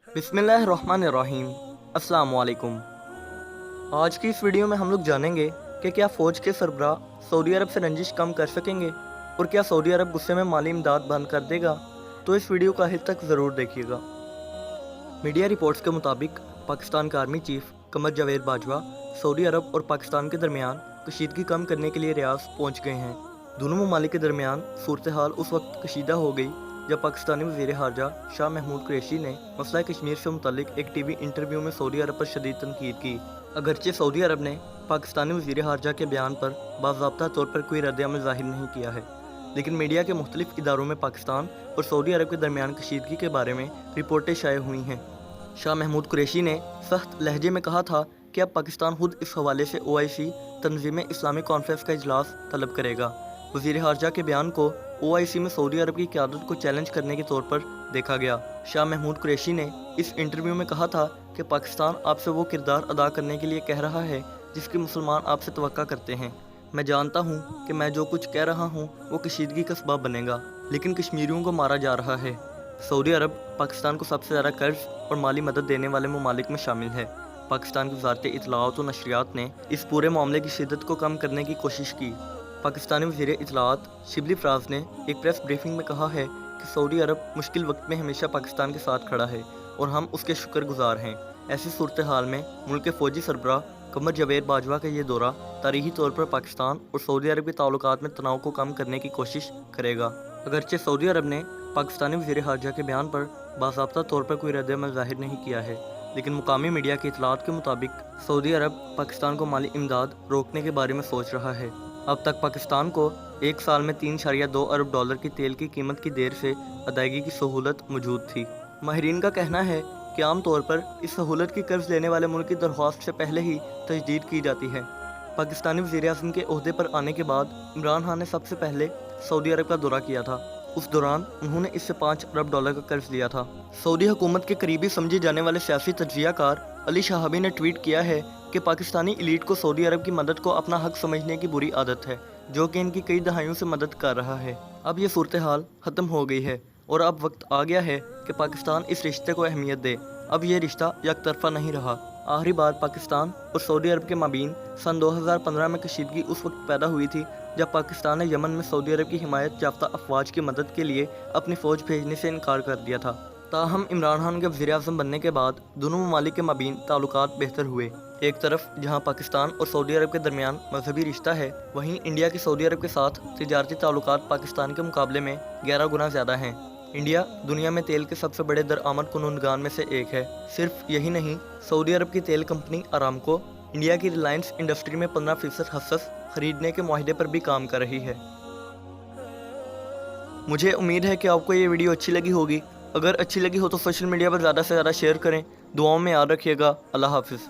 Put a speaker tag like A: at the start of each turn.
A: बिस्मिल्लाहिर्रहमानिर्रहीम। अस्सलाम वालेकुम। आज की इस वीडियो में हम लोग जानेंगे कि क्या फ़ौज के सरबराह सऊदी अरब से रंजिश कम कर सकेंगे और क्या सऊदी अरब गुस्से में माली इमदाद बंद कर देगा। तो इस वीडियो को आखिर तक ज़रूर देखिएगा। मीडिया रिपोर्ट्स के मुताबिक पाकिस्तान का army chief Qamar Javed Bajwa Saudi अरब और पाकिस्तान के दरमियान कशीदगी कम करने के लिए रियाद पहुँच गए हैं। दोनों ममालिक के दरमियान सूरत हाल उस वक्त कशीदा हो गई जब पाकिस्तानी वज़ीर ख़ारजा शाह महमूद कुरैशी ने मसला कश्मीर से मुतल्लिक एक टीवी इंटरव्यू में सऊदी अरब पर शदीद तनकीद की। अगरचे सऊदी अरब ने पाकिस्तानी वज़ीर ख़ारजा के बयान पर बाज़ाब्ता तौर पर कोई रद्द-ए-अमल ज़ाहिर नहीं किया है, लेकिन मीडिया के मुख्तलिफ इदारों में पाकिस्तान और सऊदी अरब के दरमियान कशीदगी के बारे में रिपोर्टें शाया हुई हैं। शाह महमूद कुरैशी ने सख्त लहजे में कहा था कि अब पाकिस्तान खुद इस हवाले से OIC तंज़ीम इस्लामी कॉन्फ्रेंस का इजलास तलब करेगा। वज़ीर ख़ारजा के बयान को OIC में सऊदी अरब की क़यादत को चैलेंज करने के तौर पर देखा गया। शाह महमूद कुरैशी ने इस इंटरव्यू में कहा था कि पाकिस्तान आपसे वो किरदार अदा करने के लिए कह रहा है जिसकी मुसलमान आपसे तवक्का करते हैं। मैं जानता हूँ कि मैं जो कुछ कह रहा हूँ वो कशीदगी का सबब बनेगा, लेकिन कश्मीरियों को मारा जा रहा है। सऊदी अरब पाकिस्तान को सबसे ज़्यादा कर्ज और माली मदद देने वाले ममालिक में शामिल है। पाकिस्तान की वज़ारत इत्तलाआत व नशरियात ने इस पूरे मामले की शिद्दत को कम करने की कोशिश की। पाकिस्तानी वज़ीर इत्तलाआत शिबली फराज ने एक प्रेस ब्रीफिंग में कहा है कि सऊदी अरब मुश्किल वक्त में हमेशा पाकिस्तान के साथ खड़ा है और हम उसके शुक्रगुजार हैं। ऐसी सूरत हाल में मुल्क के फ़ौजी सरबराह कमर जावेद बाजवा का ये दौरा तारीख़ी तौर पर पाकिस्तान और सऊदी अरब के ताल्लुकात में तनाव को कम करने की कोशिश करेगा। अगरचे सऊदी अरब ने पाकिस्तानी वज़ीर ख़ारजा के बयान पर बाज़ाब्ता तौर पर कोई रद्द-ए-अमल ज़ाहिर नहीं किया है, लेकिन मुकामी मीडिया की इत्तलाआत के मुताबिक सऊदी अरब पाकिस्तान को माली इमदाद रोकने के बारे में सोच रहा है। अब तक पाकिस्तान को एक साल में $3.2 अरब की तेल की कीमत की देर से अदायगी की सहूलत मौजूद थी। माहिरीन का कहना है कि आम तौर पर इस सहूलत की कर्ज लेने वाले मुल्क की दरख्वास्त से पहले ही तजदीद की जाती है। पाकिस्तानी वज़ीर-ए-आज़म के ओहदे पर आने के बाद इमरान खान ने सबसे पहले सऊदी अरब का दौरा किया था। उस दौरान उन्होंने इससे $5 अरब का कर्ज लिया था। सऊदी हुकूमत के करीबी समझे जाने वाले सियासी तज्ज़ियाकार अली शाहबी ने ट्वीट किया है कि पाकिस्तानी एलीट को सऊदी अरब की मदद को अपना हक समझने की बुरी आदत है, जो कि इनकी कई दहाइयों से मदद कर रहा है। अब ये सूरत हाल ख़त्म हो गई है और अब वक्त आ गया है कि पाकिस्तान इस रिश्ते को अहमियत दे। अब ये रिश्ता यकतरफा नहीं रहा। आखिरी बार पाकिस्तान और सऊदी अरब के माबीन सन 2015 में कशीदगी उस वक्त पैदा हुई थी जब पाकिस्तान ने यमन में सऊदी अरब की हिमायत याफ्ता अफवाज की मदद के लिए अपनी फ़ौज भेजने से इनकार कर दिया था। ताहम इमरान खान के वज़ीर-ए-आज़म बनने के बाद दोनों ममालिक के माबीन ताल्लुकात बेहतर हुए। एक तरफ जहां पाकिस्तान और सऊदी अरब के दरमियान मजहबी रिश्ता है, वहीं इंडिया के सऊदी अरब के साथ तिजारती ताल्लुकात पाकिस्तान के मुकाबले में 11 गुना ज़्यादा हैं। इंडिया दुनिया में तेल के सबसे बड़े दरआमद कुनूनगान में से एक है। सिर्फ यही नहीं, सऊदी अरब की तेल कंपनी अरामको इंडिया की रिलायंस इंडस्ट्री में 15% हस्सस खरीदने के मुआहदे पर भी काम कर रही है। मुझे उम्मीद है कि आपको ये वीडियो अच्छी लगी होगी। अगर अच्छी लगी हो तो सोशल मीडिया पर ज़्यादा से ज़्यादा शेयर करें। दुआओं में याद रखिएगा। अल्लाह हाफ़िज़।